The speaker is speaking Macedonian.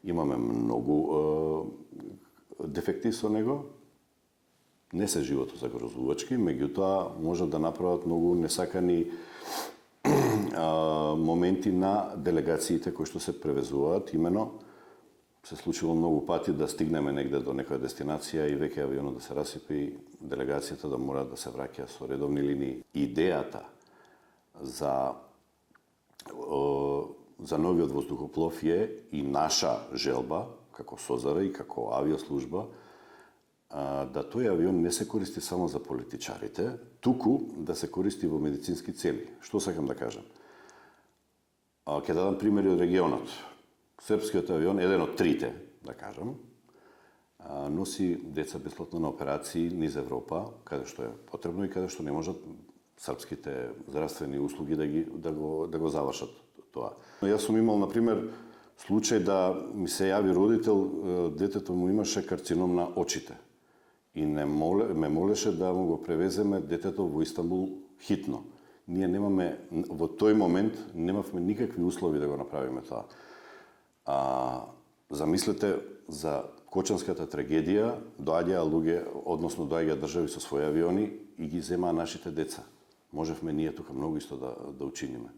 Имаме многу дефекти со него. Не се животозагрозувачки, меѓутоа може да направат многу несакани моменти на делегациите кои што се превезуваат. Имено се случило многу пати да стигнеме негде до некоја дестинација и веќе авионот да се расипи и делегацијата да мора да се враќа со редовни линии. Идејата за новиот воздухоплов е и наша желба, како Созара и како авиослужба, да тој авион не се користи само за политичарите, туку да се користи во медицински цели. Што сакам да кажам? Ќе дадам примери од регионот. Српскиот авион, еден од трите, да кажам, носи деца бесплатно на операции низ Европа, каде што е потребно и каде што не можат српските здравствени услуги да го завршат тоа. Јас сум имал, например, случај да ми се јави родител, детето му имаше карцином на очите и ме молеше да му го превеземе детето во Истанбул хитно. Ние во тој момент немавме никакви услови да го направиме тоа. Замислете за Кочанската трагедија, доаѓаа луѓе, односно доаѓаа држави со своји авиони и ги земаа нашите деца. Можевме ние тука многу исто да учиниме.